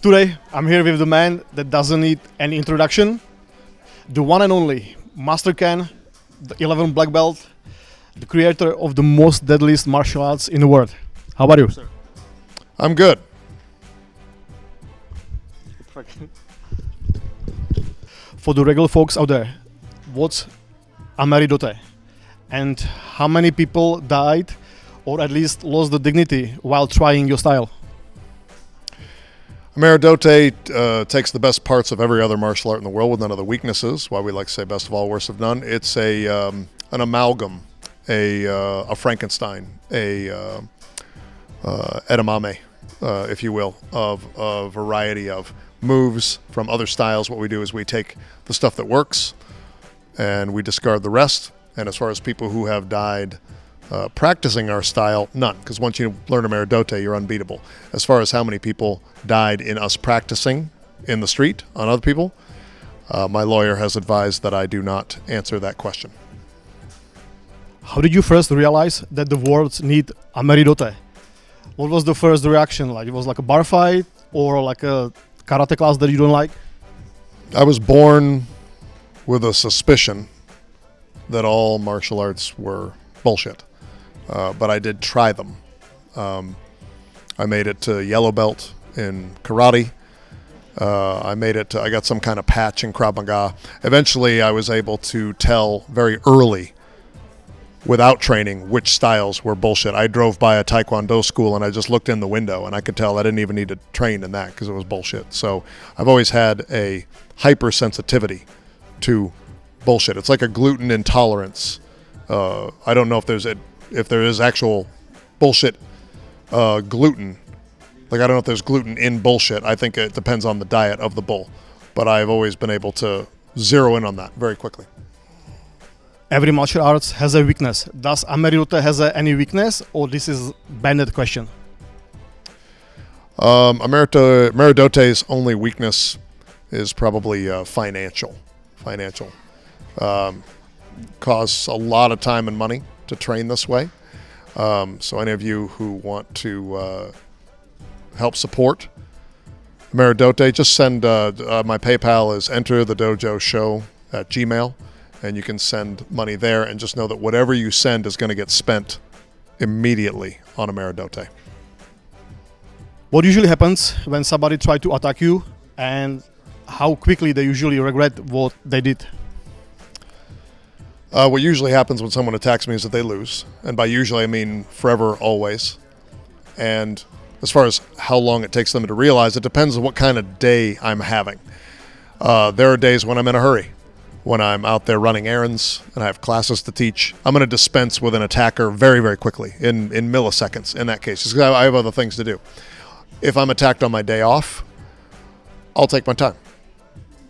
Today, I'm here with the man that doesn't need any introduction, the one and only Master Ken, the 11 black belt, the creator of the most deadliest martial arts in the world. How about you, sir? I'm good. For the regular folks out there, what's Ameri-Do-Te? And how many people died or at least lost the dignity while trying your style? Ameri-Do-Te takes the best parts of every other martial art in the world with none of the weaknesses. Why we like to say best of all, worst of none. It's an amalgam, a Frankenstein, a edamame, if you will, of a variety of moves from other styles. What we do is we take the stuff that works and we discard the rest. And as far as people who have died practicing our style, none, because once you learn Ameri-Do-Te, you're unbeatable. As far as how many people died in us practicing in the street on other people, my lawyer has advised that I do not answer that question. How did you first realize that the world need Ameri-Do-Te? What was the first reaction? Like it was like a bar fight or like a karate class that you don't like? I was born with a suspicion that all martial arts were bullshit. But I did try them. I made it to yellow belt in karate. I got some kind of patch in Krav Maga. Eventually I was able to tell very early, without training, which styles were bullshit. I drove by a Taekwondo school and I just looked in the window and I could tell I didn't even need to train in that because it was bullshit. So I've always had a hypersensitivity to bullshit. It's like a gluten intolerance. I don't know if there is actual bullshit gluten. Like I don't know if there's gluten in bullshit. I think it depends on the diet of the bull. But I've always been able to zero in on that very quickly. Every martial arts has a weakness. Does Ameri-Do-Te has any weakness, or this is banned question? Ameri-Do-Te's only weakness is probably financial. Costs a lot of time and money to train this way. So any of you who want to help support Ameri-Do-Te, just send my PayPal is enterthedojo@gmail.com, and you can send money there, and just know that whatever you send is going to get spent immediately on Ameri-Do-Te. What usually happens when somebody tries to attack you, and how quickly they usually regret what they did? What usually happens when someone attacks me is that they lose. And by usually, I mean forever, always. And as far as how long it takes them to realize, it depends on what kind of day I'm having. There are days when I'm in a hurry, when I'm out there running errands and I have classes to teach. I'm going to dispense with an attacker very, very quickly, in milliseconds in that case, just because I have other things to do. If I'm attacked on my day off, I'll take my time.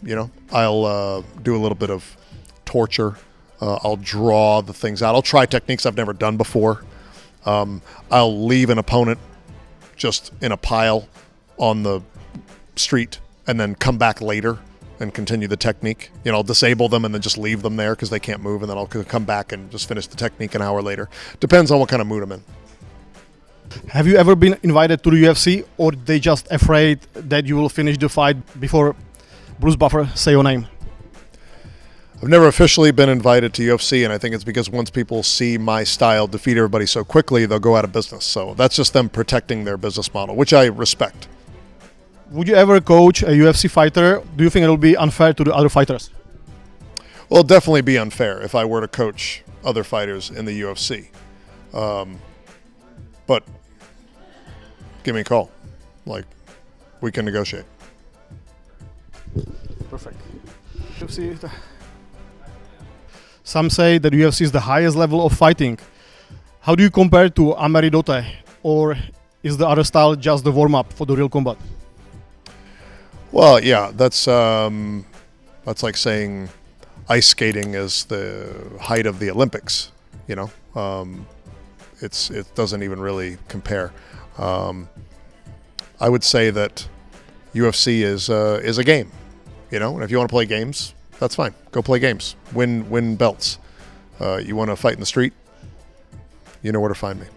You know, I'll do a little bit of torture. I'll draw the things out. I'll try techniques I've never done before. I'll leave an opponent just in a pile on the street and then come back later and continue the technique. You know, I'll disable them and then just leave them there because they can't move, and then I'll come back and just finish the technique an hour later. Depends on what kind of mood I'm in. Have you ever been invited to the UFC, or they just afraid that you will finish the fight before Bruce Buffer say your name? I've never officially been invited to UFC, and I think it's because once people see my style defeat everybody so quickly, they'll go out of business. So that's just them protecting their business model, which I respect. Would you ever coach a UFC fighter? Do you think it will be unfair to the other fighters? Well, it'll definitely be unfair if I were to coach other fighters in the UFC. But give me a call. Like, we can negotiate. Perfect. UFC. Some say that UFC is the highest level of fighting. How do you compare to Ameri-Do-Te? Or is the other style just the warm-up for the real combat? Well, yeah, that's like saying ice skating is the height of the Olympics. You know, it doesn't even really compare. I would say that UFC is a game. You know, and if you want to play games, that's fine. Go play games. Win belts. You want to fight in the street? You know where to find me.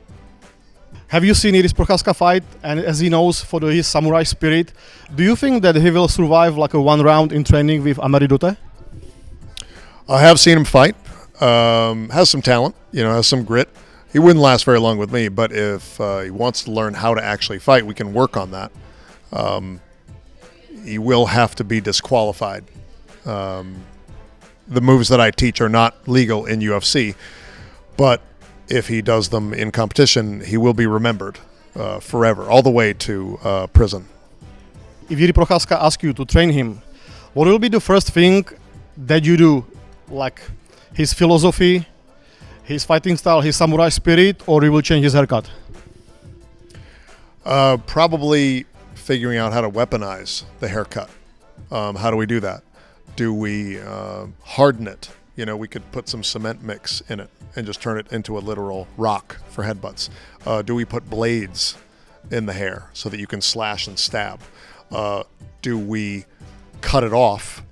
Have you seen Jiri Prochazka fight? And as he knows for his samurai spirit, do you think that he will survive like a one round in training with Ameri-Do-Te? I have seen him fight. Has some talent, has some grit. He wouldn't last very long with me, but if he wants to learn how to actually fight, we can work on that. He will have to be disqualified. The moves that I teach are not legal in UFC, but if he does them in competition, he will be remembered forever, all the way to prison. If Jiri Procházka asks you to train him, what will be the first thing that you do? Like his philosophy, his fighting style, his samurai spirit, or you will change his haircut? Probably figuring out how to weaponize the haircut. How do we do that? Do we harden it? We could put some cement mix in it and just turn it into a literal rock for headbutts. Do we put blades in the hair so that you can slash and stab? Do we cut it off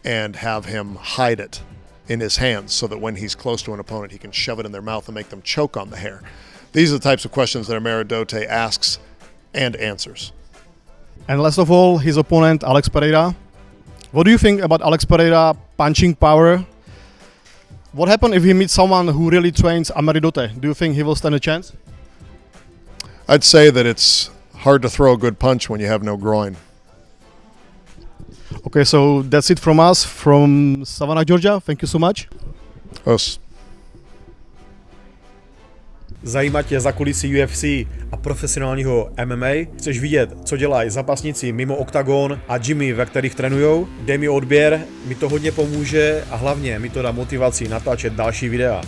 and have him hide it in his hands so that when he's close to an opponent, he can shove it in their mouth and make them choke on the hair? These are the types of questions that Ameri-Do-Te asks and answers. And last of all, his opponent, Alex Pereira. What do you think about Alex Pereira punching power? What happens if he meets someone who really trains Ameri-Do-Te? Do you think he will stand a chance? I'd say that it's hard to throw a good punch when you have no groin. Okay, so that's it from us, from Savannah, Georgia. Thank you so much. Us. Zajímá tě zákulisí UFC a profesionálního MMA? Chceš vidět, co dělají zápasníci mimo oktagon a gymy, ve kterých trénujou? Dej mi odběr, mi to hodně pomůže a hlavně mi to dá motivaci natáčet další videa.